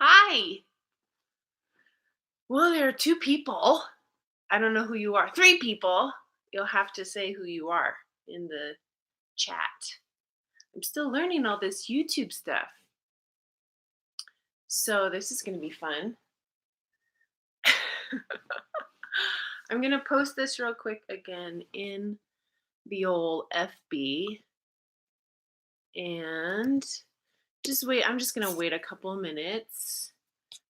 Hi. Well, there are two people. I don't know who you are. Three people. You'll have to say who you are in the chat. I'm still learning all this YouTube stuff. So this is going to be fun. I'm going to post this real quick again in the old FB and just wait. I'm just going to wait a couple minutes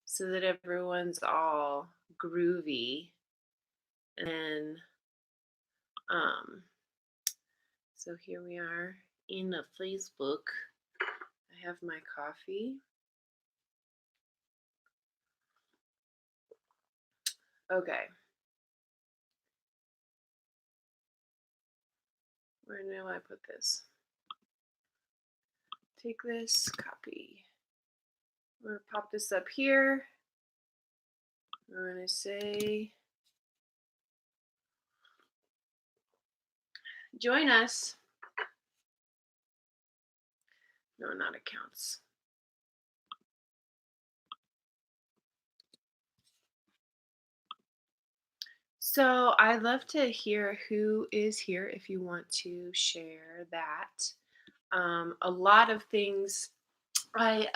so that everyone's all groovy. And um, so here we are in the Facebook. I have my coffee. Okay. Where do I put this? Take this, copy. I'm going to pop this up here. I'm going to say, join us. No, not accounts. So I'd love to hear who is here if you want to share that. A lot of things I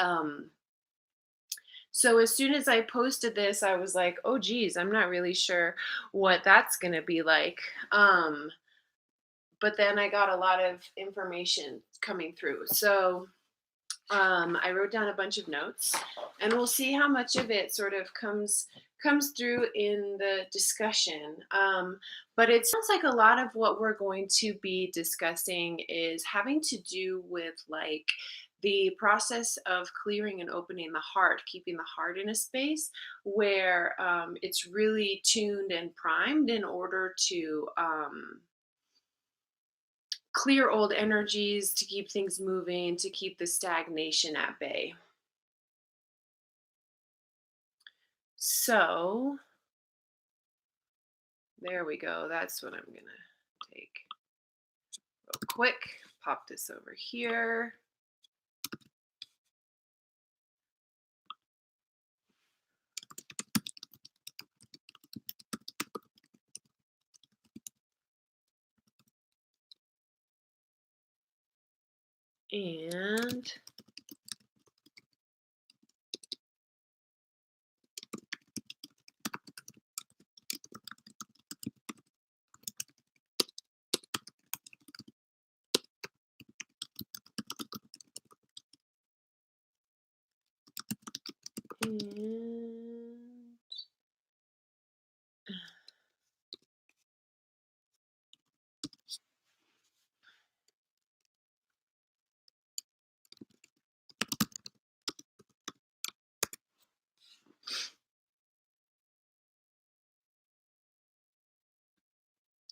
so as soon as I posted this, I was like, oh geez, I'm not really sure what that's gonna be like. But then I got a lot of information coming through. So I wrote down a bunch of notes, and we'll see how much of it sort of comes through in the discussion. But it sounds like a lot of what we're going to be discussing is having to do with like the process of clearing and opening the heart, keeping the heart in a space where it's really tuned and primed in order to clear old energies, to keep things moving, to keep the stagnation at bay. So there we go. That's what I'm going to take real quick. Pop this over here. And and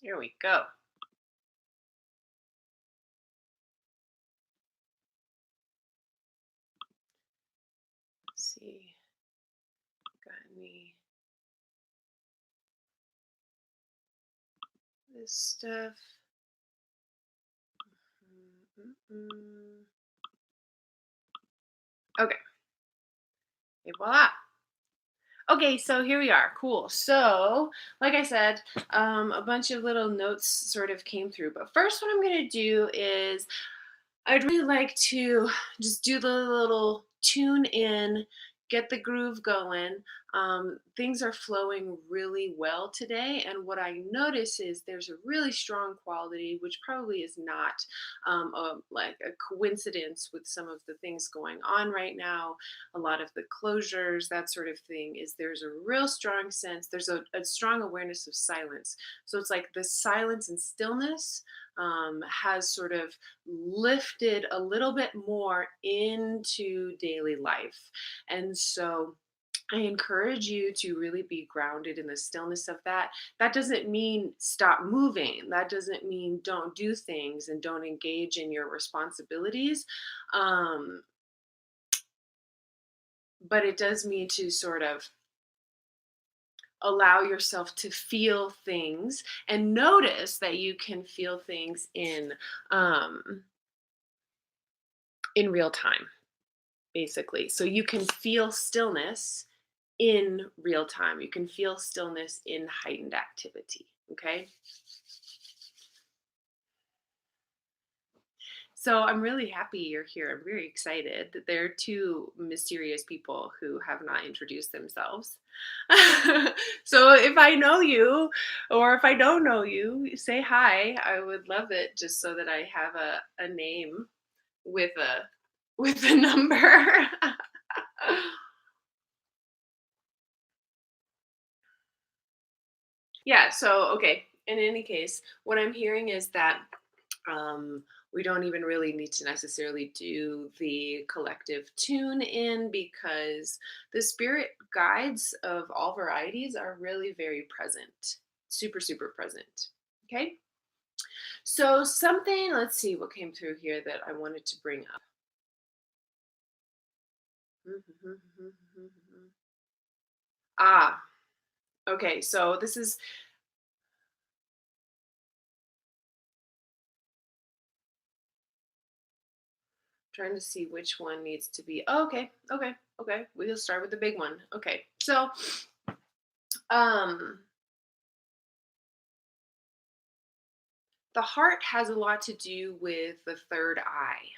here we go. Let's see. Got any this stuff. Mm-mm. Okay. Et voila. Okay, so here we are. Cool. So, like I said, a bunch of little notes sort of came through. But first, what I'm going to do is I'd really like to just do the little tune in, get the groove going. Things are flowing really well today, and what I notice is there's a really strong quality, which probably is not like a coincidence with some of the things going on right now. A lot of the closures, that sort of thing, is there's a real strong sense, there's a strong awareness of silence. So it's like the silence and stillness has sort of lifted a little bit more into daily life. And so I encourage you to really be grounded in the stillness of that. That doesn't mean stop moving. That doesn't mean don't do things and don't engage in your responsibilities. Um, but it does mean to sort of allow yourself to feel things and notice that you can feel things um, in real time. basically. So you can feel stillness in real time. You can feel stillness in heightened activity. Okay. So I'm really happy you're here. I'm very excited that there are two mysterious people who have not introduced themselves. So if I know you or if I don't know you, say hi. I would love it just so that I have a name with a with a number. Yeah, so okay. In any case, what I'm hearing is that um, we don't even really need to necessarily do the collective tune in because the spirit guides of all varieties are really very present, super, super present. Okay, so something, let's see what came through here that I wanted to bring up. Ah, okay, so this is trying to see which one needs to be. Oh, okay, okay, okay. We'll start with the big one. Okay, so um, the heart has a lot to do with the third eye.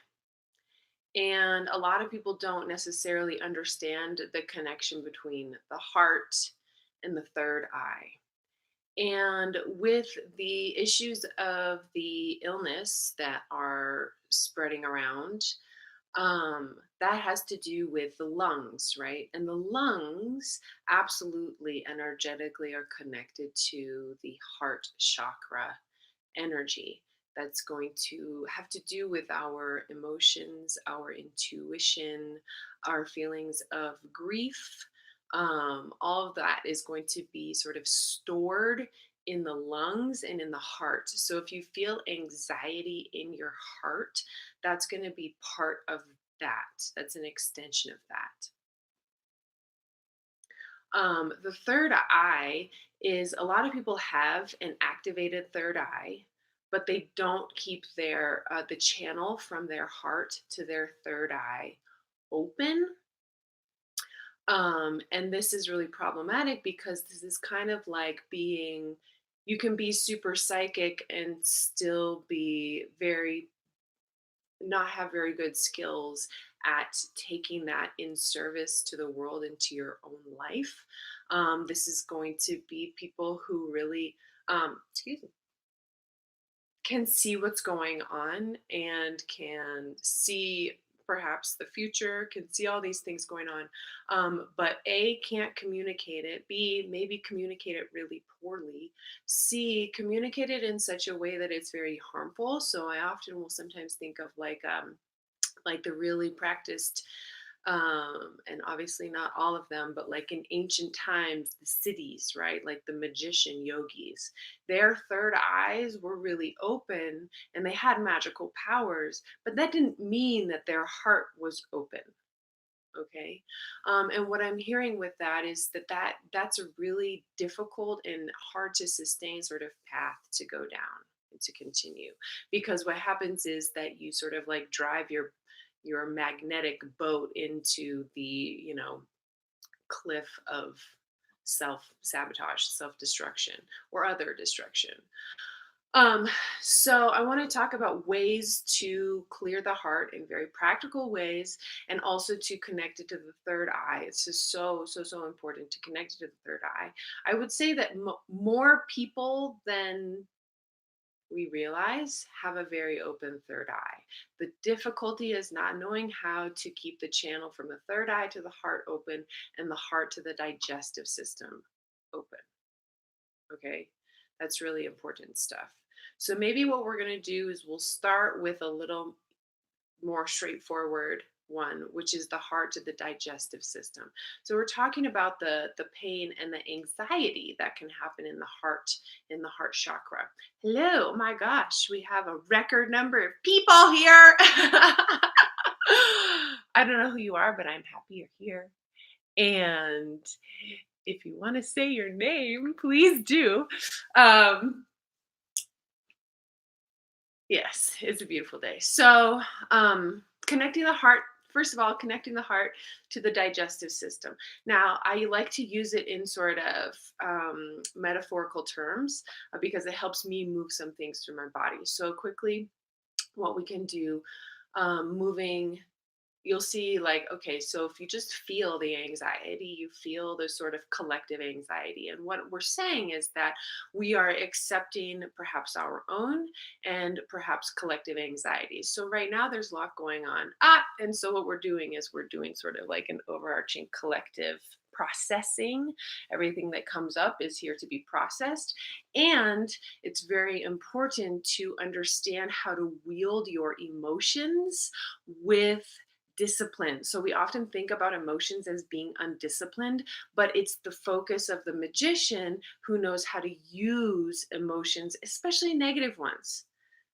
And a lot of people don't necessarily understand the connection between the heart and the third eye. And with the issues of the illness that are spreading around, that has to do with the lungs, right? And the lungs absolutely energetically are connected to the heart chakra energy. That's going to have to do with our emotions, our intuition, our feelings of grief. All of that is going to be sort of stored in the lungs and in the heart. So if you feel anxiety in your heart, that's going to be part of that. That's an extension of that. The third eye is a lot of people have an activated third eye, but they don't keep their the channel from their heart to their third eye open. And this is really problematic because this is kind of like being you can be super psychic and still be very not have very good skills at taking that in service to the world and to your own life. This is going to be people who really, excuse me, can see what's going on and can see perhaps the future, can see all these things going on, but A, can't communicate it, B, maybe communicate it really poorly, C, communicate it in such a way that it's very harmful. So I often will sometimes think of like the really practiced and obviously not all of them, but like in ancient times, the cities, right? Like the magician yogis, their third eyes were really open and they had magical powers, but that didn't mean that their heart was open. Okay. And what I'm hearing with that is that's a really difficult and hard to sustain sort of path to go down and to continue, because what happens is that you sort of like drive your magnetic boat into the cliff of self-sabotage, self-destruction, or other destruction. um, so I want to talk about ways to clear the heart in very practical ways, and also to connect it to the third eye. It's just so important to connect it to the third eye. I would say that more people than we realize have a very open third eye. The difficulty is not knowing how to keep the channel from the third eye to the heart open and the heart to the digestive system open. Okay, that's really important stuff. So maybe what we're going to do is we'll start with a little more straightforward one, which is the heart to the digestive system. So we're talking about the pain and the anxiety that can happen in the heart chakra. Hello, my gosh, we have a record number of people here. I don't know who you are, but I'm happy you're here. And if you want to say your name, please do. Um, yes, it's a beautiful day. So, connecting the heart first of all, connecting the heart to the digestive system. Now, I like to use it in sort of metaphorical terms because it helps me move some things through my body. So, quickly, what we can do, moving, you'll see, like, okay, so if you just feel the anxiety, you feel the sort of collective anxiety, and what we're saying is that we are accepting perhaps our own and perhaps collective anxieties. So right now there's a lot going on, and so what we're doing is we're doing sort of like an overarching collective processing. Everything that comes up is here to be processed, and it's very important to understand how to wield your emotions with discipline. So we often think about emotions as being undisciplined, but it's the focus of the magician who knows how to use emotions, especially negative ones,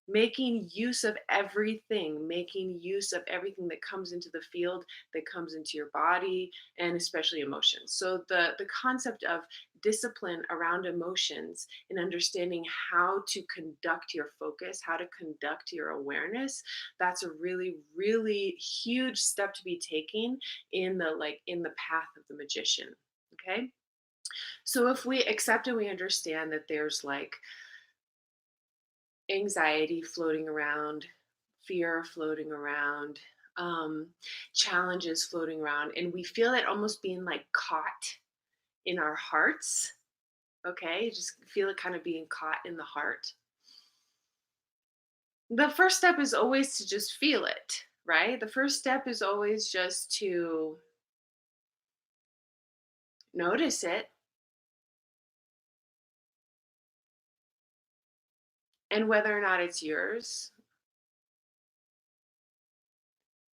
making use of everything, making use of everything that comes into the field, that comes into your body, and especially emotions. So the concept of discipline around emotions and understanding how to conduct your focus, how to conduct your awareness, that's a really, really huge step to be taking in the path of the magician. Okay. So if we accept and we understand that there's like anxiety floating around, fear floating around, um, challenges floating around, and we feel it almost being like caught in our hearts. Okay, just feel it kind of being caught in the heart. The first step is always to just feel it, right? The first step is always just to notice it, and whether or not it's yours,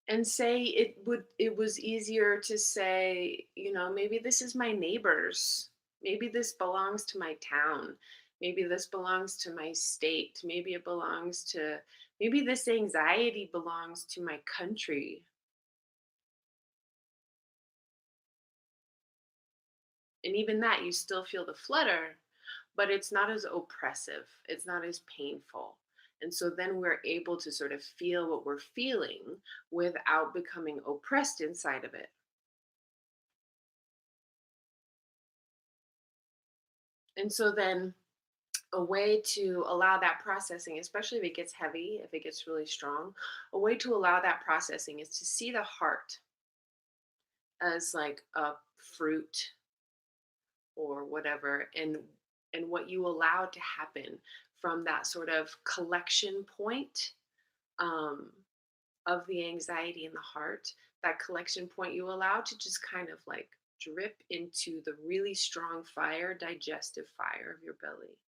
and say it was easier to say, maybe this is my neighbor's, maybe this belongs to my town, maybe this belongs to my state, maybe this anxiety belongs to my country. And even that, you still feel the flutter, but it's not as oppressive, it's not as painful. And so then we're able to sort of feel what we're feeling without becoming oppressed inside of it. And so then a way to allow that processing, especially if it gets heavy, if it gets really strong, a way to allow that processing is to see the heart as like a fruit or whatever, and what you allow to happen from that sort of collection point, um, of the anxiety in the heart, that collection point you allow to just kind of like drip into the really strong fire, digestive fire of your belly.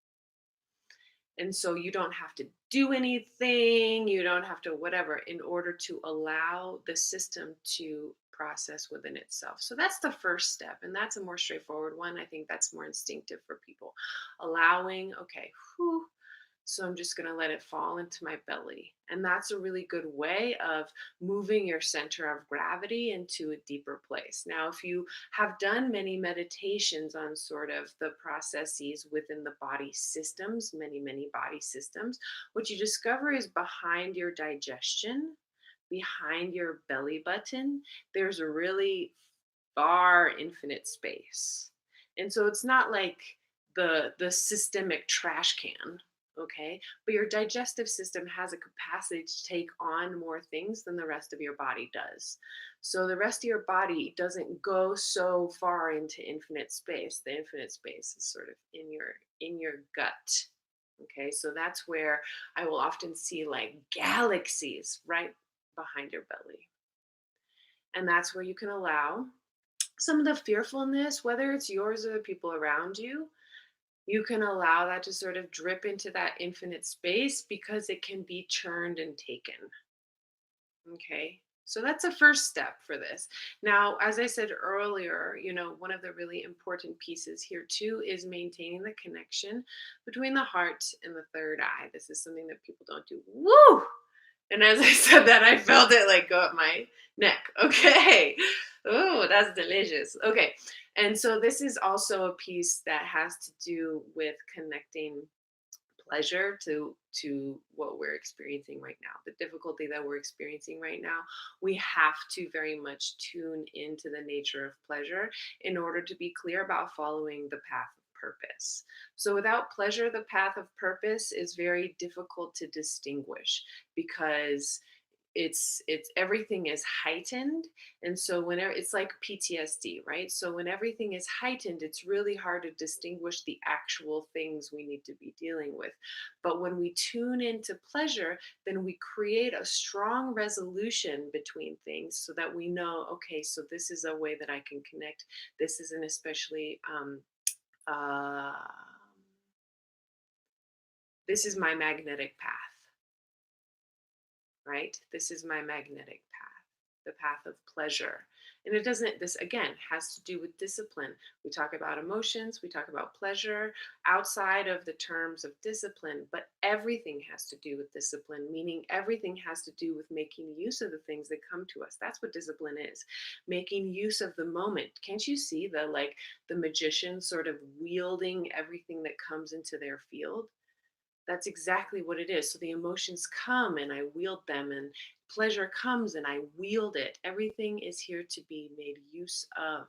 And so you don't have to do anything, you don't have to whatever in order to allow the system to process within itself. So that's the first step. And that's a more straightforward one. I think that's more instinctive for people. Allowing, okay, whew, so I'm just going to let it fall into my belly. And that's a really good way of moving your center of gravity into a deeper place. Now, if you have done many meditations on sort of the processes within the body systems, many, many body systems, what you discover is behind your digestion, behind your belly button, there's a really far infinite space. And so it's not like the systemic trash can, okay? But your digestive system has a capacity to take on more things than the rest of your body does. So the rest of your body doesn't go so far into infinite space. The infinite space is sort of in your gut. Okay? So that's where I will often see like galaxies right behind your belly. And that's where you can allow some of the fearfulness, whether it's yours or the people around you, you can allow that to sort of drip into that infinite space because it can be churned and taken. Okay. So that's a first step for this. Now, as I said earlier, one of the really important pieces here too is maintaining the connection between the heart and the third eye. This is something that people don't do. Woo! And as I said that, I felt it like go up my neck. Okay. Oh, that's delicious. Okay. And so this is also a piece that has to do with connecting pleasure to what we're experiencing right now, the difficulty that we're experiencing right now. We have to very much tune into the nature of pleasure in order to be clear about following the path of purpose. So without pleasure, the path of purpose is very difficult to distinguish because it's everything is heightened. And so whenever it's like PTSD, right? So when everything is heightened, it's really hard to distinguish the actual things we need to be dealing with. But when we tune into pleasure, then we create a strong resolution between things so that we know, okay, so this is a way that I can connect. This is an especially uh this is my magnetic path, right? This is my magnetic path, the path of pleasure. And it doesn't, this again has to do with discipline. We talk about emotions, we talk about pleasure outside of the terms of discipline, but everything has to do with discipline, meaning everything has to do with making use of the things that come to us. That's what discipline is, making use of the moment. Can't you see the like the magician sort of wielding everything that comes into their field? That's exactly what it is. So the emotions come and I wield them, and pleasure comes and I wield it. Everything is here to be made use of.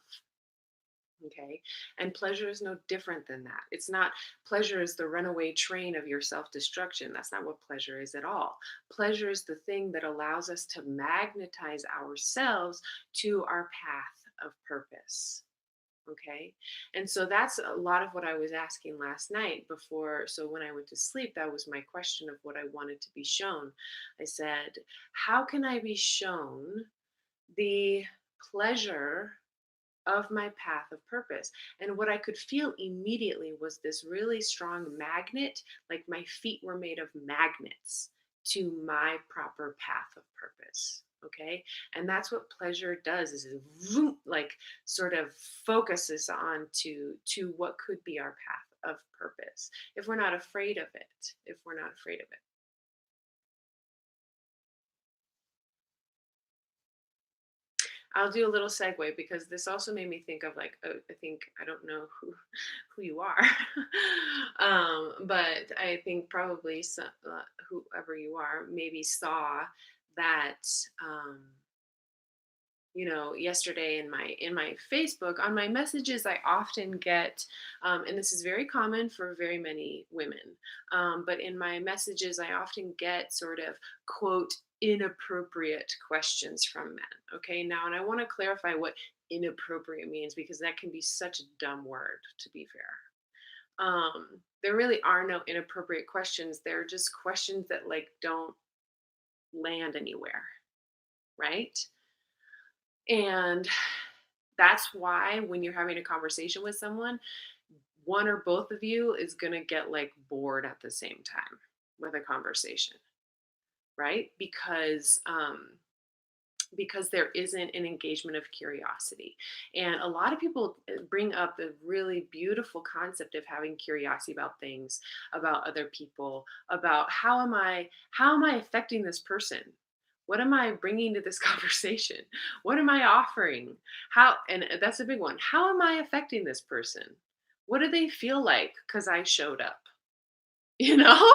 Okay. And pleasure is no different than that. It's not, pleasure is the runaway train of your self destruction. That's not what pleasure is at all. Pleasure is the thing that allows us to magnetize ourselves to our path of purpose. Okay. And so that's a lot of what I was asking last night before. So when I went to sleep, that was my question of what I wanted to be shown. I said, how can I be shown the pleasure of my path of purpose? And what I could feel immediately was this really strong magnet, like my feet were made of magnets to my proper path of purpose. Okay. And that's what pleasure does is it like sort of focuses on to what could be our path of purpose if we're not afraid of it, if we're not afraid of it. I'll do a little segue because this also made me think of like I think I don't know who you are, but I think probably some, whoever you are maybe saw that yesterday in my Facebook on my messages I often get, and this is very common for very many women, but in my messages I often get sort of quote inappropriate questions from men. Okay, now, and I want to clarify what inappropriate means because that can be such a dumb word, to be fair. There really are no inappropriate questions. They're just questions that like don't land anywhere, right? And that's why when you're having a conversation with someone, one or both of you is going to get like bored at the same time with a conversation, right? Because there isn't an engagement of curiosity. And a lot of people bring up the really beautiful concept of having curiosity about things, about other people, about how am I affecting this person? What am I bringing to this conversation? What am I offering? How, and that's a big one. How am I affecting this person? What do they feel like cuz I showed up? You know?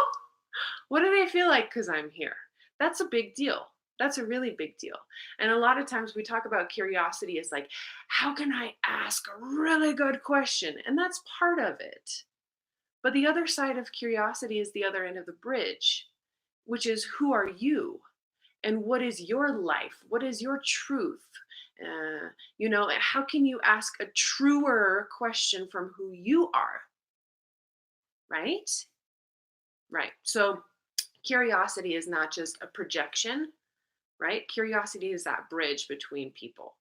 What do they feel like cuz I'm here? That's a big deal. That's a really big deal. And a lot of times we talk about curiosity as like, how can I ask a really good question? And that's part of it. But the other side of curiosity is the other end of the bridge, which is who are you? And what is your life? What is your truth? How can you ask a truer question from who you are? Right? Right. So curiosity is not just a projection, right? Curiosity is that bridge between people.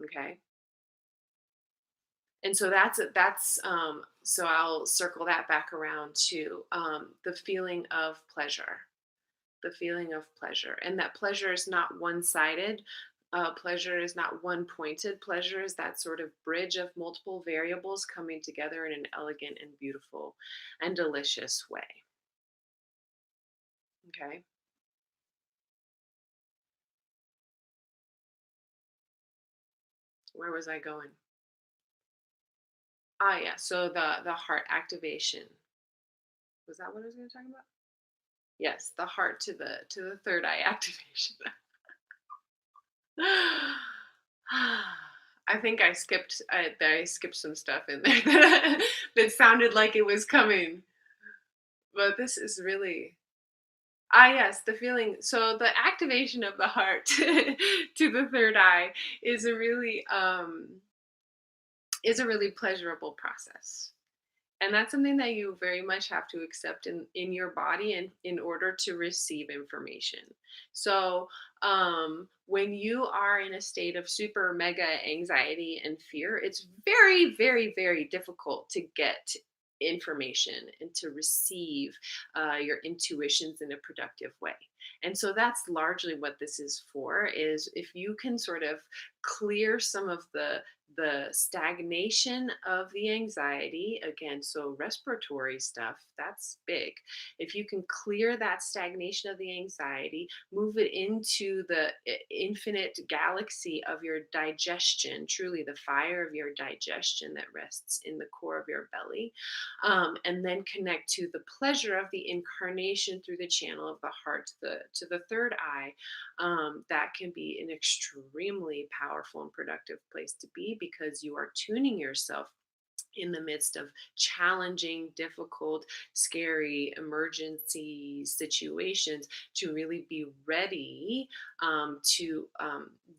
Okay. And so so I'll circle that back around to the feeling of pleasure, the feeling of pleasure, and that pleasure is not one-sided. Pleasure is not one pointed. Pleasure is that sort of bridge of multiple variables coming together in an elegant and beautiful and delicious way. Okay. Where was I going? Ah, yeah. So the heart activation. Was that what I was going to talk about? Yes, the heart to the third eye activation. I think I skipped some stuff in there that sounded like it was coming, but this is really yes, the feeling. So the activation of the heart to the third eye is a really pleasurable process. And that's something that you very much have to accept in your body and in order to receive information. So when you are in a state of super mega anxiety and fear, it's very, very, very difficult to get information and to receive your intuitions in a productive way. And so that's largely what this is for, is if you can sort of clear some of the stagnation of the anxiety, again, so respiratory stuff, that's big. If you can clear that stagnation of the anxiety, move it into the infinite galaxy of your digestion, truly the fire of your digestion that rests in the core of your belly, and then connect to the pleasure of the incarnation through the channel of the heart to the third eye, that can be an extremely powerful and productive place to be, because you are tuning yourself in the midst of challenging, difficult, scary, emergency situations to really be ready to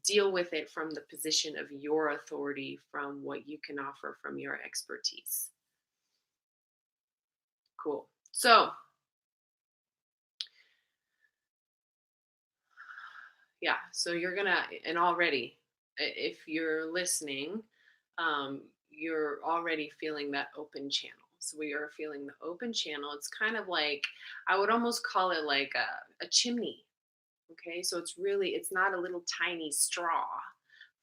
deal with it from the position of your authority, from what you can offer from your expertise. Cool. So, yeah, so you're gonna, and already, if you're listening, you're already feeling that open channel. So we are feeling the open channel. It's kind of like, I would almost call it like a chimney. Okay, so it's not a little tiny straw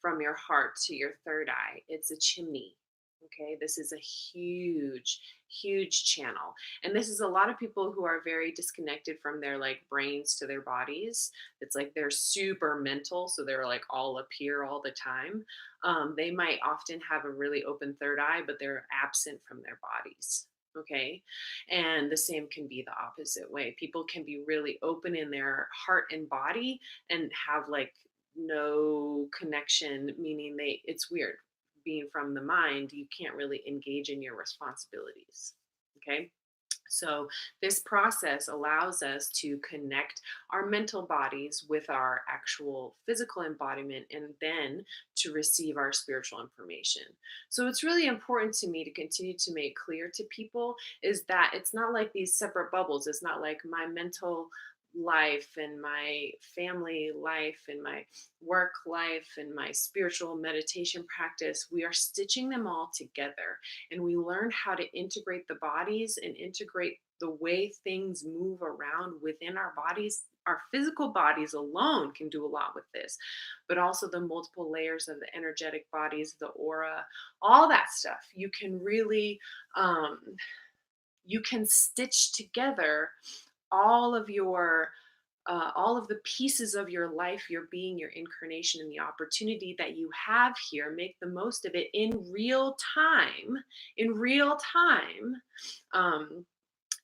from your heart to your third eye, it's a chimney. Okay, this is a huge, huge channel. And this is a lot of people who are very disconnected from their like brains to their bodies. It's like they're super mental, so they're like all up here all the time. They might often have a really open third eye, but they're absent from their bodies. Okay. And the same can be the opposite way. People can be really open in their heart and body and have like no connection, meaning it's weird. Being from the mind, you can't really engage in your responsibilities. Okay. So, this process allows us to connect our mental bodies with our actual physical embodiment and then to receive our spiritual information. So, it's really important to me to continue to make clear to people is that it's not like these separate bubbles. It's not like my mental life and my family life and my work life and my spiritual meditation practice. We are stitching them all together, and we learn how to integrate the bodies and integrate the way things move around within our bodies. Our physical bodies alone can do a lot with this, but also the multiple layers of the energetic bodies, the aura, all that stuff. Um, you can stitch together all of your all of the pieces of your life, your being, your incarnation, and the opportunity that you have here. Make the most of it in real time, um,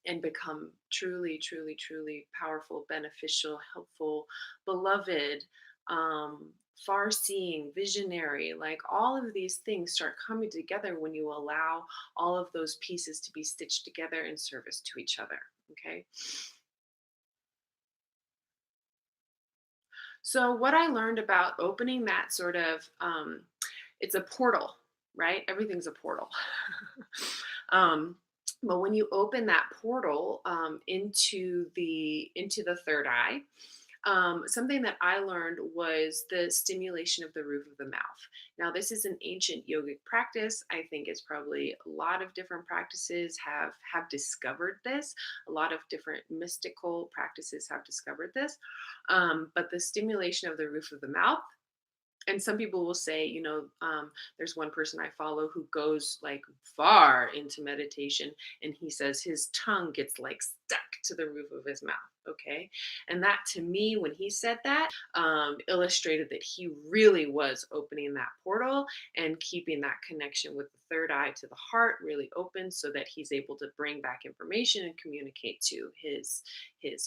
and become truly, truly, truly powerful, beneficial, helpful, beloved, um, far seeing, visionary. Like all of these things start coming together when you allow all of those pieces to be stitched together in service to each other. Okay. So what I learned about opening that sort of it's a portal, right? Everything's a portal. um, but when you open that portal into the third eye, something that I learned was the stimulation of the roof of the mouth. Now, this is an ancient yogic practice. I think it's probably a lot of different practices have discovered this. A lot of different mystical practices have discovered this. But the stimulation of the roof of the mouth And some people will say, there's one person I follow who goes like far into meditation, and he says his tongue gets like stuck to the roof of his mouth. Okay. And that to me, when he said that, illustrated that he really was opening that portal and keeping that connection with the third eye to the heart really open so that he's able to bring back information and communicate to his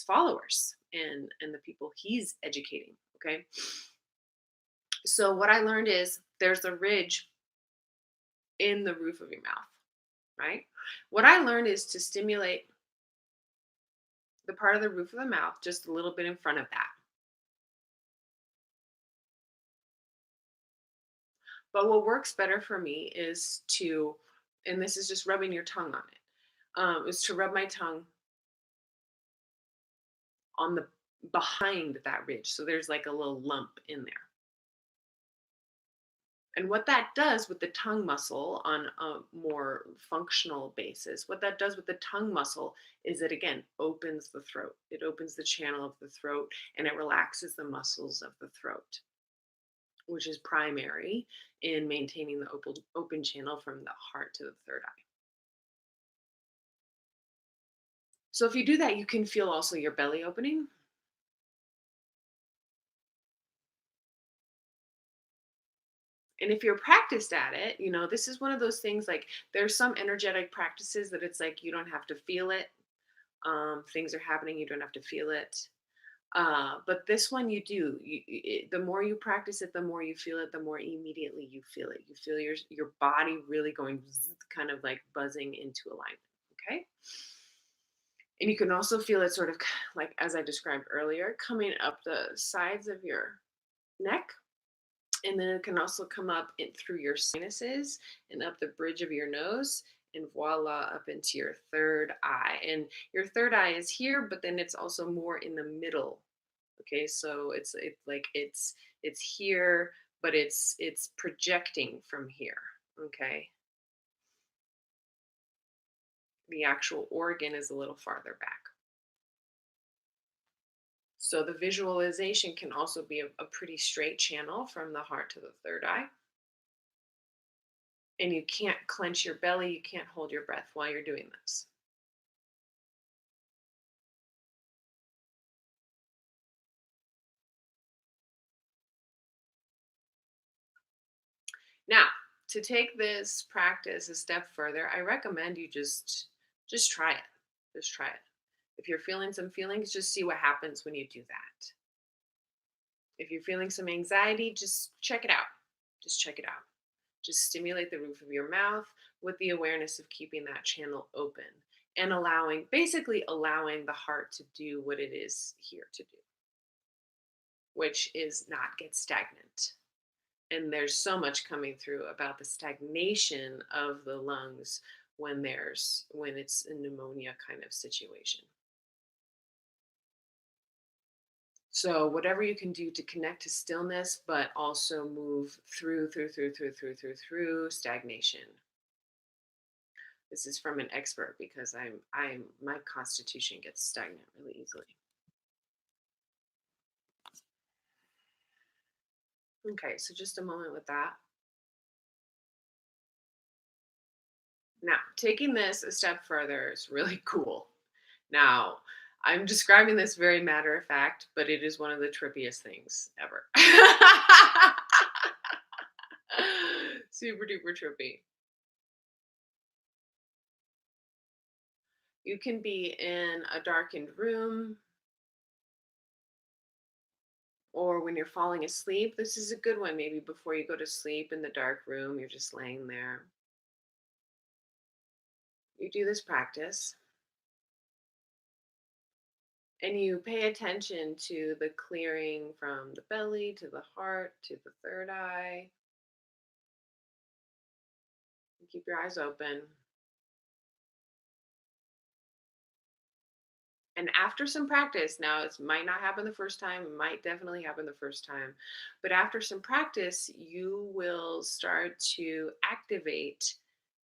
followers and the people he's educating. Okay. So what I learned is there's a ridge in the roof of your mouth, right? What I learned is to stimulate the part of the roof of the mouth just a little bit in front of that. But what works better for me is to, and this is just rubbing your tongue on it, is to rub my tongue on the behind that ridge. So there's like a little lump in there. And what that does with the tongue muscle on a more functional basis, what that does with the tongue muscle is it again opens the throat. It opens the channel of the throat and it relaxes the muscles of the throat, which is primary in maintaining the open channel from the heart to the third eye. So if you do that, you can feel also your belly opening. And if you're practiced at it, this is one of those things like there's some energetic practices that it's like you don't have to feel it. Things are happening, you don't have to feel it. But this one you do. The more you practice it, the more you feel it, the more immediately you feel it. You feel your body really going kind of like buzzing into alignment. Okay. And you can also feel it sort of like as I described earlier, coming up the sides of your neck. And then it can also come up through your sinuses and up the bridge of your nose and voila up into your third eye. And your third eye is here, but then it's also more in the middle. Okay, so it's here, but it's projecting from here. Okay, the actual organ is a little farther back. So the visualization can also be a pretty straight channel from the heart to the third eye. And you can't clench your belly, you can't hold your breath while you're doing this. Now, to take this practice a step further, I recommend you just try it. Just try it. If you're feeling some feelings, just see what happens when you do that. If you're feeling some anxiety, just check it out. Just check it out. Just stimulate the roof of your mouth with the awareness of keeping that channel open and basically allowing the heart to do what it is here to do, which is not get stagnant. And there's so much coming through about the stagnation of the lungs when it's a pneumonia kind of situation. So whatever you can do to connect to stillness, but also move through stagnation. This is from an expert because my constitution gets stagnant really easily. Okay, so just a moment with that. Now, taking this a step further is really cool. Now, I'm describing this very matter of fact, but it is one of the trippiest things ever. Super duper trippy. You can be in a darkened room or when you're falling asleep. This is a good one. Maybe before you go to sleep in the dark room, you're just laying there. You do this practice and you pay attention to the clearing from the belly to the heart to the third eye. You keep your eyes open. And after some practice, now it might not happen the first time, it might definitely happen the first time, but after some practice, you will start to activate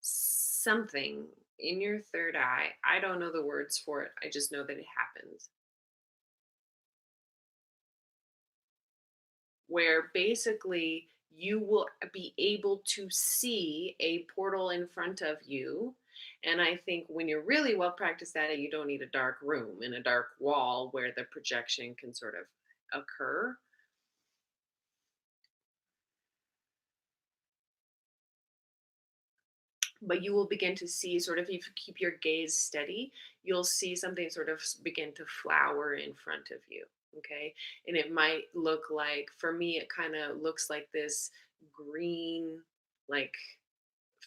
something in your third eye. I don't know the words for it, I just know that it happens. where basically you will be able to see a portal in front of you. And I think when you're really well practiced at it, you don't need a dark room and a dark wall where the projection can sort of occur. But you will begin to see, sort of, if you keep your gaze steady, you'll see something sort of begin to flower in front of you. Okay. And it might look like, for me, it kind of looks like this green, like,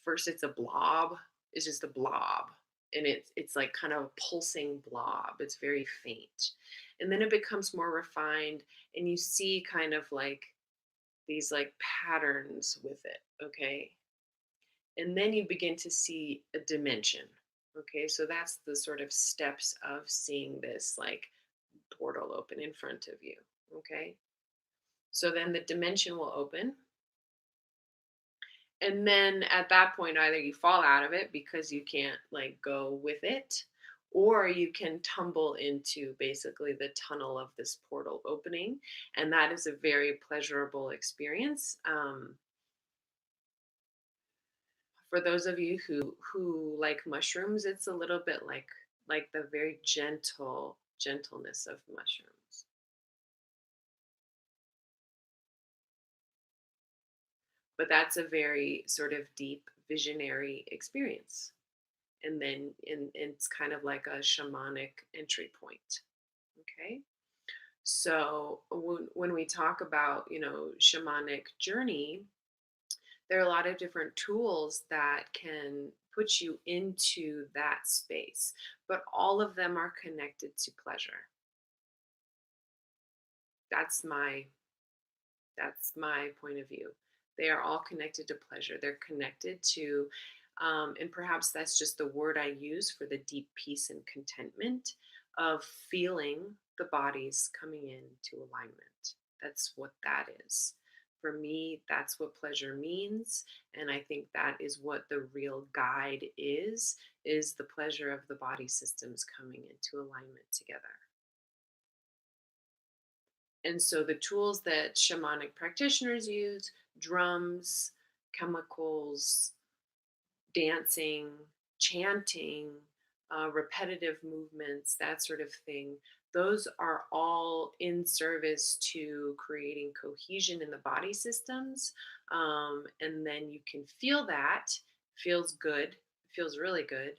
first it's a blob, it's just a blob. And it's like kind of a pulsing blob. It's very faint. And then it becomes more refined, and you see kind of like these like patterns with it. Okay. And then you begin to see a dimension. Okay, so that's the sort of steps of seeing this like portal open in front of you. Okay, so then the dimension will open, and then at that point, either you fall out of it because you can't like go with it, or you can tumble into basically the tunnel of this portal opening, and that is a very pleasurable experience. For those of you who like mushrooms, it's a little bit like the very gentleness of mushrooms. But that's a very sort of deep visionary experience. And then it's kind of like a shamanic entry point. Okay. So when we talk about, shamanic journey, there are a lot of different tools that can put you into that space, but all of them are connected to pleasure. That's my that's my point of view. They are all connected to pleasure. They're connected to, and perhaps that's just the word I use for the deep peace and contentment of feeling the bodies coming into alignment. That's what that is. For me, that's what pleasure means. And I think that is what the real guide is the pleasure of the body systems coming into alignment together. And so the tools that shamanic practitioners use, drums, chemicals, dancing, chanting, repetitive movements, that sort of thing, those are all in service to creating cohesion in the body systems. And then you can feel that, feels good, feels really good.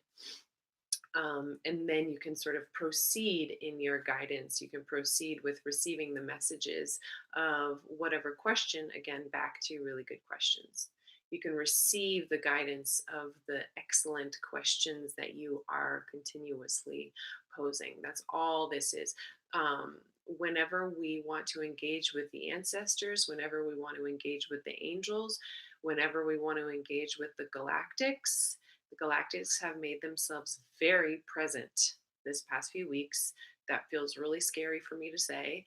And then you can sort of proceed in your guidance. You can proceed with receiving the messages of whatever question, again, back to really good questions. You can receive the guidance of the excellent questions that you are continuously posing. That's all this is. Whenever we want to engage with the ancestors, whenever we want to engage with the angels, whenever we want to engage with the galactics, the galactics have made themselves very present this past few weeks. That feels really scary for me to say.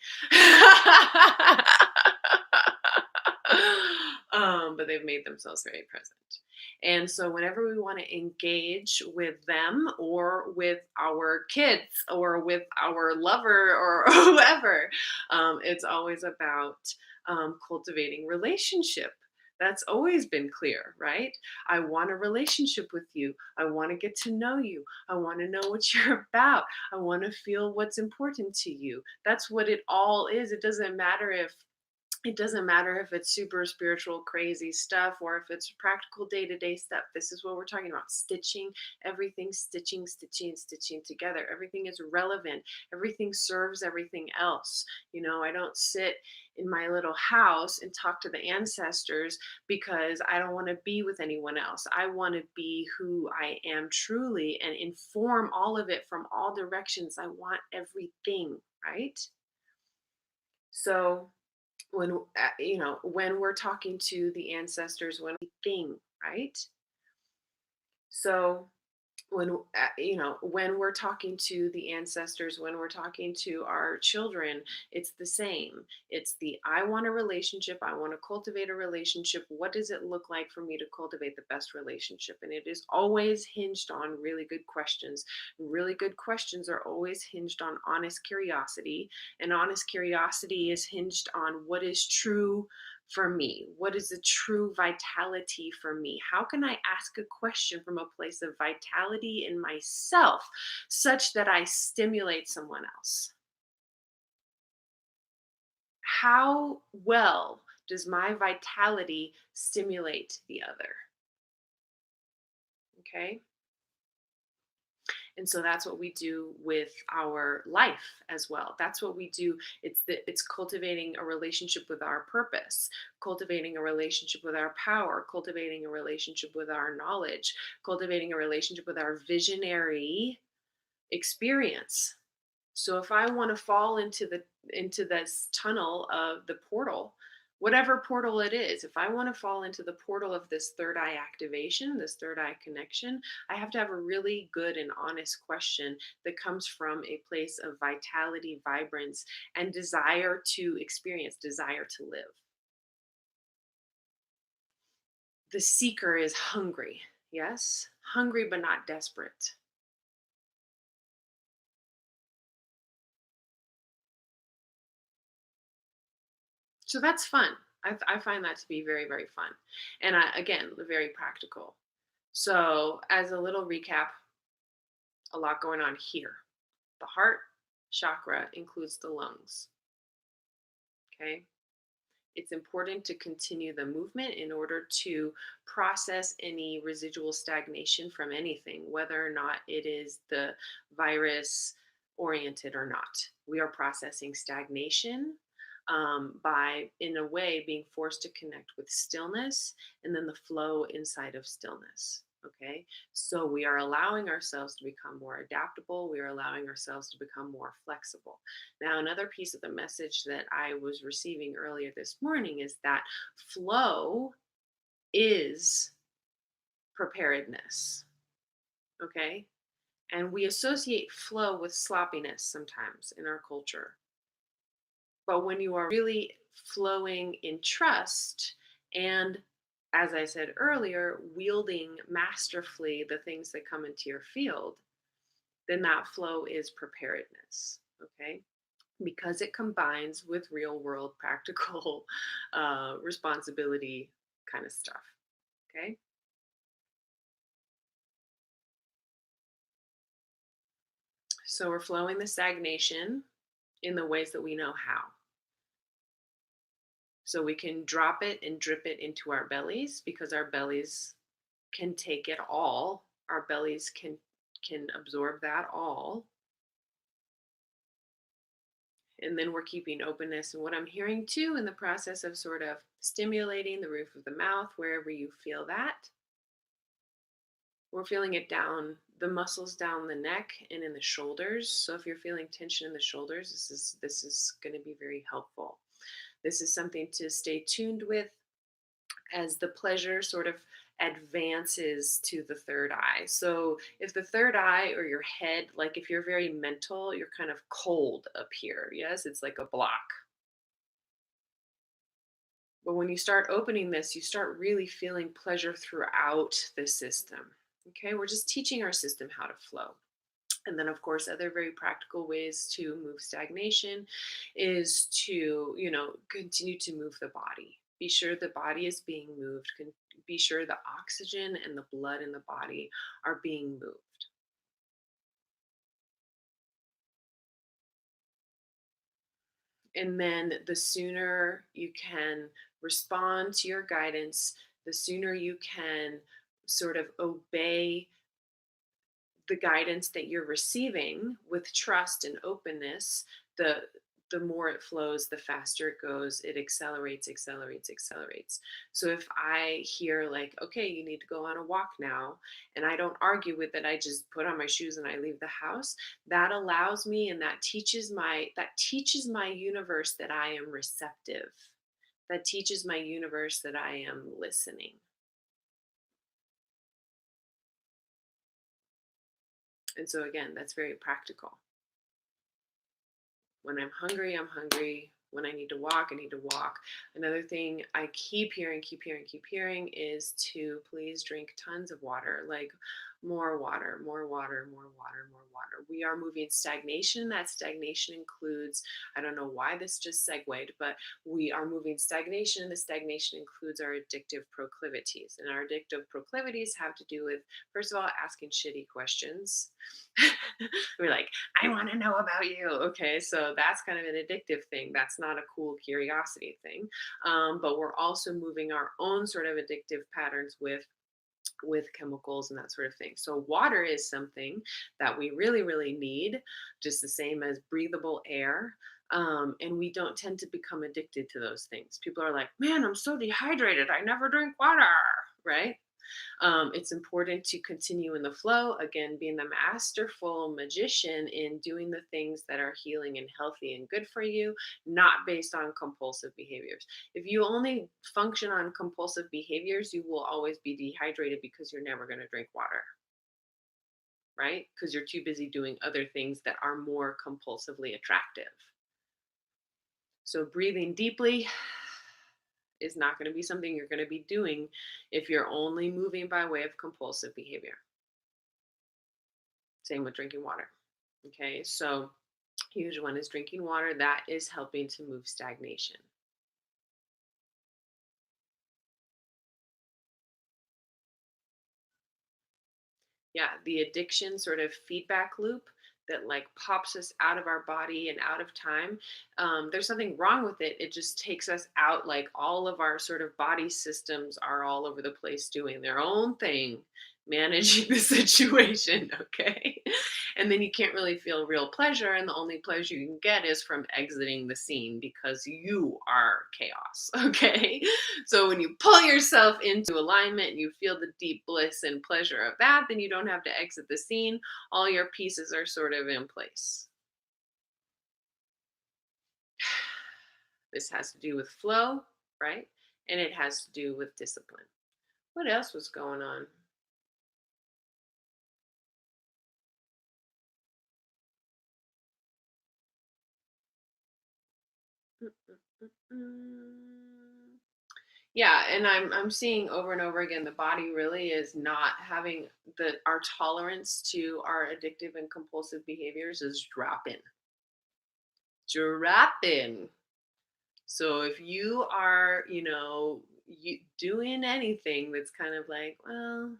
But they've made themselves very present. And so, whenever we want to engage with them or with our kids or with our lover or whoever, it's always about cultivating relationship. That's always been clear, right? I want a relationship with you. I want to get to know you. I want to know what you're about. I want to feel what's important to you. That's what it all is. It doesn't matter if it's super spiritual, crazy stuff, or if it's practical day to day stuff. This is what we're talking about: stitching everything, stitching together. Everything is relevant, everything serves everything else. I don't sit in my little house and talk to the ancestors because I don't want to be with anyone else. I want to be who I am truly and inform all of it from all directions. I want everything, right? So, when we're talking to the ancestors, when we thing, right? So when we're talking to the ancestors, when we're talking to our children, it's the same. It's the I want a relationship, I want to cultivate a relationship. What does it look like for me to cultivate the best relationship? And it is always hinged on really good questions. Really good questions are always hinged on honest curiosity, and honest curiosity is hinged on what is true for me? What is a true vitality for me? How can I ask a question from a place of vitality in myself such that I stimulate someone else? How well does my vitality stimulate the other? Okay. And so that's what we do with our life as well. That's what we do. It's cultivating a relationship with our purpose, cultivating a relationship with our power, cultivating a relationship with our knowledge, cultivating a relationship with our visionary experience. So if I want to fall into this tunnel of the portal, whatever portal it is, if I want to fall into the portal of this third eye activation, this third eye connection, I have to have a really good and honest question that comes from a place of vitality, vibrance, and desire to experience, desire to live. The seeker is hungry, yes? Hungry but not desperate. So that's fun. I find that to be very, very fun. And again, very practical. So, as a little recap, a lot going on here. The heart chakra includes the lungs. Okay. It's important to continue the movement in order to process any residual stagnation from anything, whether or not it is the virus oriented or not. We are processing stagnation by, in a way, being forced to connect with stillness and then the flow inside of stillness. Okay, so we are allowing ourselves to become more adaptable. We are allowing ourselves to become more flexible. Now, another piece of the message that I was receiving earlier this morning is that flow is preparedness. Okay, and we associate flow with sloppiness sometimes in our culture. But when you are really flowing in trust and, as I said earlier, wielding masterfully the things that come into your field, then that flow is preparedness. Okay. Because it combines with real world practical responsibility kind of stuff. Okay. So we're flowing the stagnation in the ways that we know how. So we can drop it and drip it into our bellies because our bellies can take it all. Our bellies can absorb that all. And then we're keeping openness. And what I'm hearing too in the process of sort of stimulating the roof of the mouth, wherever you feel that, we're feeling it down the muscles down the neck and in the shoulders. So if you're feeling tension in the shoulders, this is going to be very helpful. This is something to stay tuned with as the pleasure sort of advances to the third eye. So if the third eye or your head, like if you're very mental, you're kind of cold up here. Yes, it's like a block. But when you start opening this, you start really feeling pleasure throughout the system. Okay, we're just teaching our system how to flow. And then, of course, other very practical ways to move stagnation is to, continue to move the body. Be sure the body is being moved. Be sure the oxygen and the blood in the body are being moved. And then the sooner you can respond to your guidance, the sooner you can sort of obey the guidance that you're receiving with trust and openness, the the more it flows, the faster it goes. It accelerates, accelerates, accelerates. So if I hear like, okay, you need to go on a walk now, and I don't argue with it, I just put on my shoes and I leave the house, that allows me and that teaches my universe that I am receptive. That teaches my universe that I am listening. And so, again, that's very practical. When I'm hungry, I'm hungry. When I need to walk, I need to walk. Another thing I keep hearing is to please drink tons of water, like more water, more water, more water, more water. We are moving stagnation. That stagnation includes, I don't know why this just segued, but we are moving stagnation. The stagnation includes our addictive proclivities. And our addictive proclivities have to do with, first of all, asking shitty questions. We're like, I want to know about you. Okay, so that's kind of an addictive thing. That's not a cool curiosity thing. But we're also moving our own sort of addictive patterns with chemicals and that sort of thing. So water is something that we really, really need, just the same as breathable air. And we don't tend to become addicted to those things. People are like, man, I'm so dehydrated. I never drink water, right? It's important to continue in the flow, again, being the masterful magician in doing the things that are healing and healthy and good for you, not based on compulsive behaviors. If you only function on compulsive behaviors, you will always be dehydrated because you're never going to drink water, right? Because you're too busy doing other things that are more compulsively attractive. So, breathing deeply is not going to be something you're going to be doing if you're only moving by way of compulsive behavior. Same with drinking water. Okay, so huge one is drinking water. That is helping to move stagnation. Yeah, the addiction sort of feedback loop that like pops us out of our body and out of time. There's something wrong with it. It just takes us out. Like all of our sort of body systems are all over the place doing their own thing, managing the situation. Okay. And then you can't really feel real pleasure. And the only pleasure you can get is from exiting the scene because you are chaos. Okay. So when you pull yourself into alignment and you feel the deep bliss and pleasure of that, then you don't have to exit the scene. All your pieces are sort of in place. This has to do with flow, right? And it has to do with discipline. What else was going on? Mm, mm, mm, mm. Yeah, and I'm seeing over and over again the body really is not having the our tolerance to our addictive and compulsive behaviors is dropping. Dropping. So if you are, you doing anything that's kind of like, well,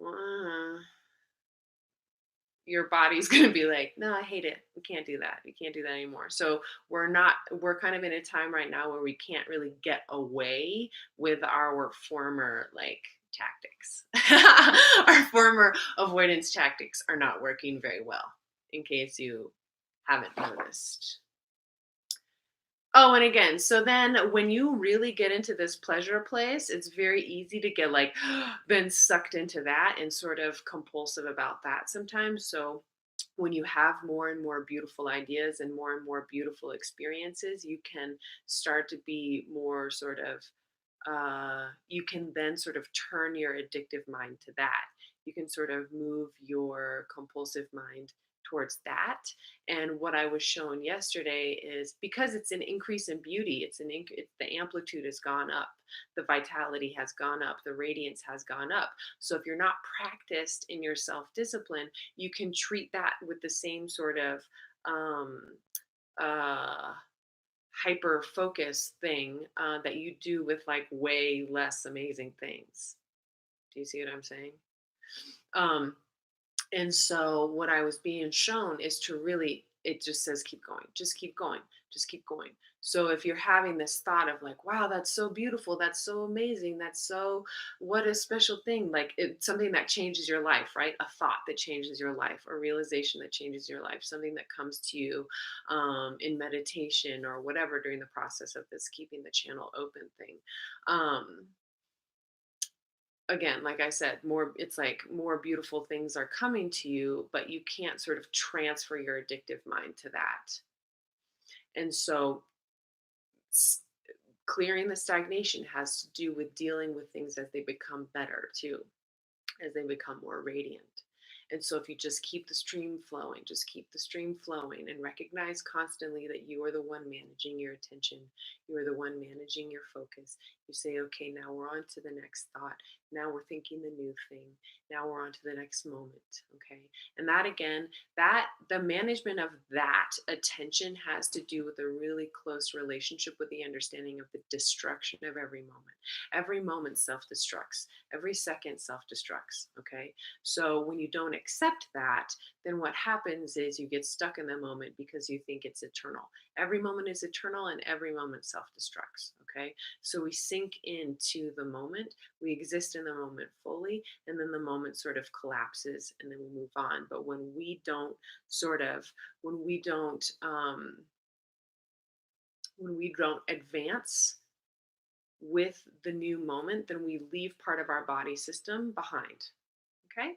uh, your body's going to be like, no, I hate it. We can't do that. We can't do that anymore. So we're kind of in a time right now where we can't really get away with our former like tactics. Our former avoidance tactics are not working very well, in case you haven't noticed. Oh, and again, so then when you really get into this pleasure place, it's very easy to get like then sucked into that and sort of compulsive about that sometimes. So when you have more and more beautiful ideas and more beautiful experiences, you can start to be more sort of you can then sort of turn your addictive mind to that. You can sort of move your compulsive mind towards that. And what I was shown yesterday is because it's an increase in beauty, the amplitude has gone up, the vitality has gone up, the radiance has gone up. So if you're not practiced in your self discipline, you can treat that with the same sort of um, uh, hyper focus thing that you do with like way less amazing things. Do you see what I'm saying? Um, and so what I was being shown is to really, it just says keep going, just keep going, just keep going. So if you're having this thought of like, wow, that's so beautiful, that's so amazing, that's so, what a special thing, like it's something that changes your life, right? A thought that changes your life, a realization that changes your life, something that comes to you in meditation or whatever during the process of this keeping the channel open thing. Um, Again, like I said, more it's like more beautiful things are coming to you, but you can't sort of transfer your addictive mind to that. And so s- clearing the stagnation has to do with dealing with things as they become better too, as they become more radiant. And so if you just keep the stream flowing, just keep the stream flowing and recognize constantly that you are the one managing your attention, you are the one managing your focus. You say, okay, now we're on to the next thought. Now we're thinking the new thing. Now we're on to the next moment. Okay. And that again, that the management of that attention has to do with a really close relationship with the understanding of the destruction of every moment. Every moment self destructs, every second self destructs. Okay. So when you don't accept that, then what happens is you get stuck in the moment because you think it's eternal. Every moment is eternal and every moment self destructs. Okay. So we sink into the moment, we exist in the moment fully, and then the moment sort of collapses and then we move on. But sort of, when we don't, when we don't advance with the new moment, then we leave part of our body system behind. Okay.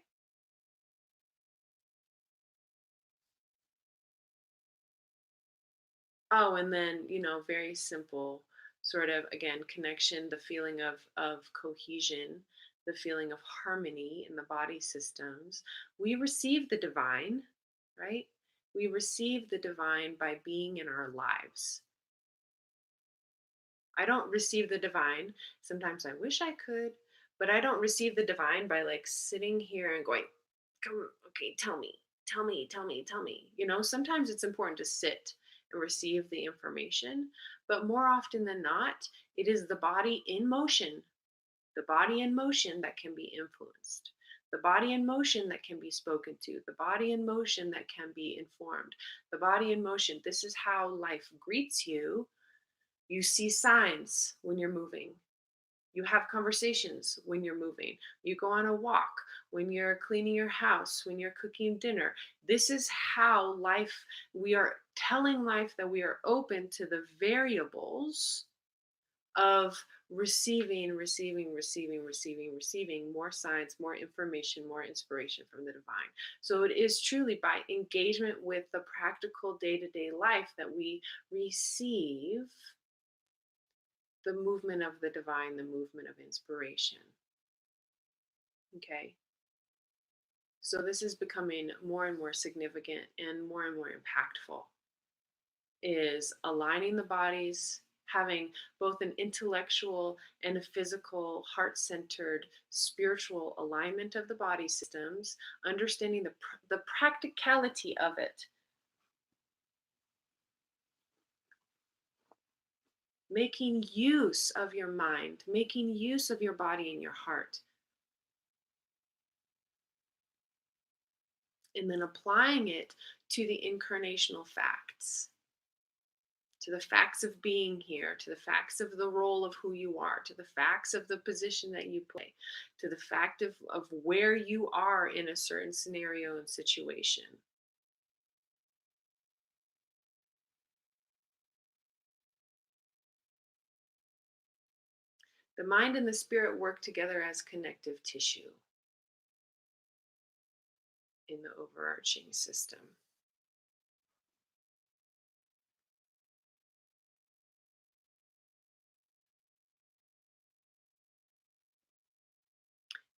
Oh, and then, very simple sort of again connection, the feeling of cohesion, the feeling of harmony in the body systems. We receive the divine, right? We receive the divine by being in our lives. I don't receive the divine. Sometimes I wish I could, but I don't receive the divine by like sitting here and going, come, okay, tell me, tell me, tell me, tell me. Sometimes it's important to sit and receive the information, but more often than not, it is the body in motion, the body in motion that can be influenced. The body in motion that can be spoken to, the body in motion that can be informed, the body in motion. This is how life greets you. You see signs when you're moving. You have conversations when you're moving. You go on a walk, when you're cleaning your house, when you're cooking dinner. This is how we are telling life that we are open to the variables of receiving, receiving, receiving, receiving, receiving more signs, more information, more inspiration from the divine. So it is truly by engagement with the practical day to day life that we receive the movement of the divine, the movement of inspiration. Okay. So this is becoming more and more significant and more impactful, is aligning the bodies, having both an intellectual and a physical, heart-centered, spiritual alignment of the body systems, understanding the practicality of it, making use of your mind, making use of your body and your heart, and then applying it to the incarnational facts, to the facts of being here, to the facts of the role of who you are, to the facts of the position that you play, to the fact of where you are in a certain scenario and situation. The mind and the spirit work together as connective tissue in the overarching system.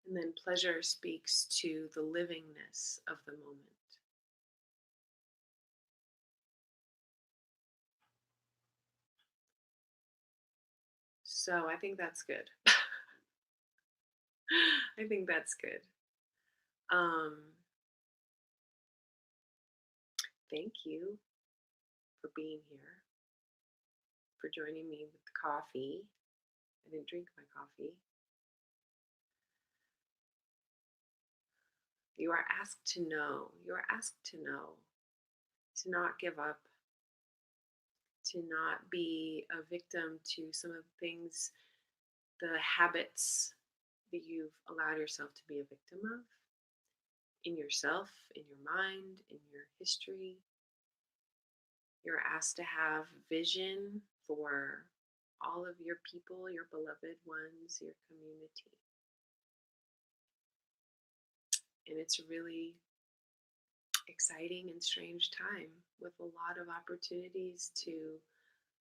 And then pleasure speaks to the livingness of the moment. So I think that's good. I think that's good. Um, Thank you for being here, for joining me with the coffee. I didn't drink my coffee. You are asked to know. You are asked to know, to not give up, to not be a victim to some of the things, the habits that you've allowed yourself to be a victim of in yourself, in your mind, in your history. You're asked to have vision for all of your people, your beloved ones, your community. And it's a really exciting and strange time with a lot of opportunities to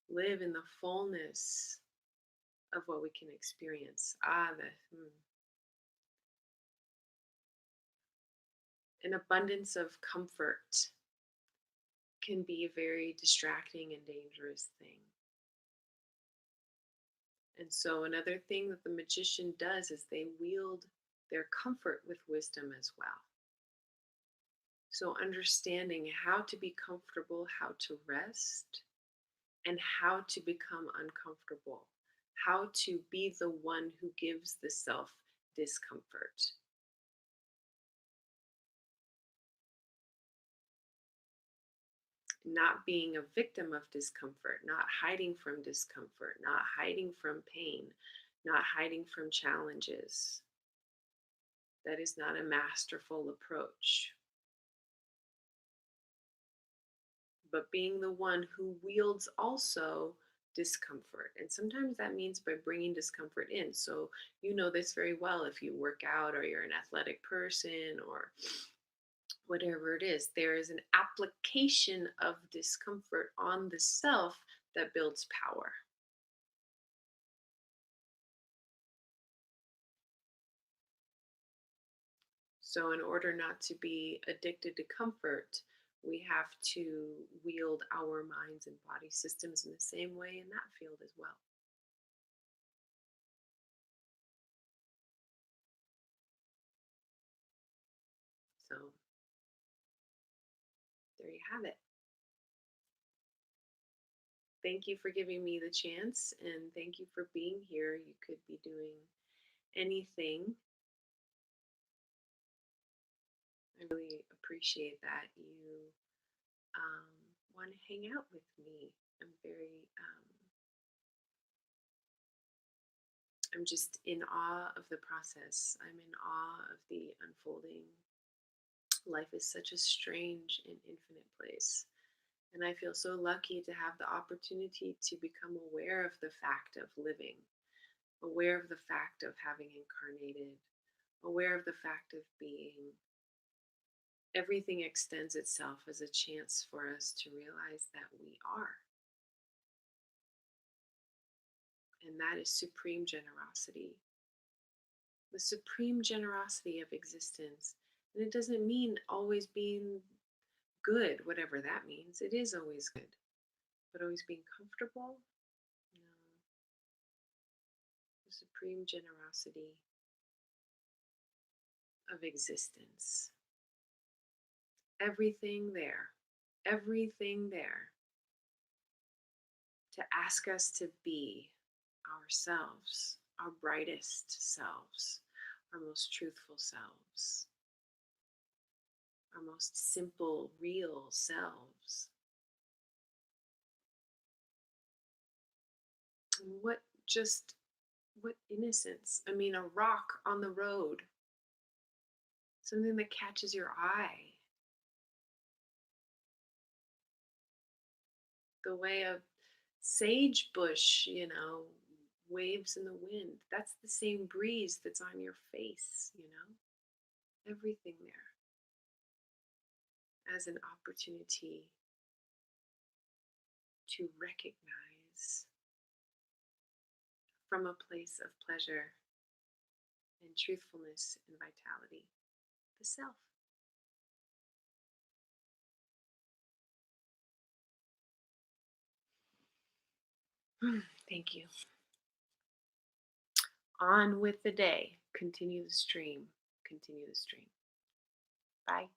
live in the fullness of what we can experience. An abundance of comfort can be a very distracting and dangerous thing. And so, another thing that the magician does is they wield their comfort with wisdom as well. So, understanding how to be comfortable, how to rest, and how to become uncomfortable, how to be the one who gives the self discomfort. Not being a victim of discomfort, not hiding from discomfort, not hiding from pain, not hiding from challenges. That is not a masterful approach. But being the one who wields also discomfort. And sometimes that means by bringing discomfort in. So, you know this very well if you work out or you're an athletic person or whatever it is, there is an application of discomfort on the self that builds power. So, in order not to be addicted to comfort, we have to wield our minds and body systems in the same way in that field as well. So, there you have it. Thank you for giving me the chance and thank you for being here. You could be doing anything. I really appreciate that you um, want to hang out with me. I'm very, I'm just in awe of the process. I'm in awe of the unfolding. Life is such a strange and infinite place. And I feel so lucky to have the opportunity to become aware of the fact of living, aware of the fact of having incarnated, aware of the fact of being. Everything extends itself as a chance for us to realize that we are. And that is supreme generosity, the supreme generosity of existence. And it doesn't mean always being good, whatever that means. It is always good. But always being comfortable? No. The supreme generosity of existence. Everything there to ask us to be ourselves, our brightest selves, our most truthful selves, our most simple, real selves. And what innocence. I mean, a rock on the road, something that catches your eye, the way a sage bush, waves in the wind. That's the same breeze that's on your face, everything there as an opportunity to recognize from a place of pleasure and truthfulness and vitality the self. Thank you. On with the day. Continue the stream. Continue the stream. Bye.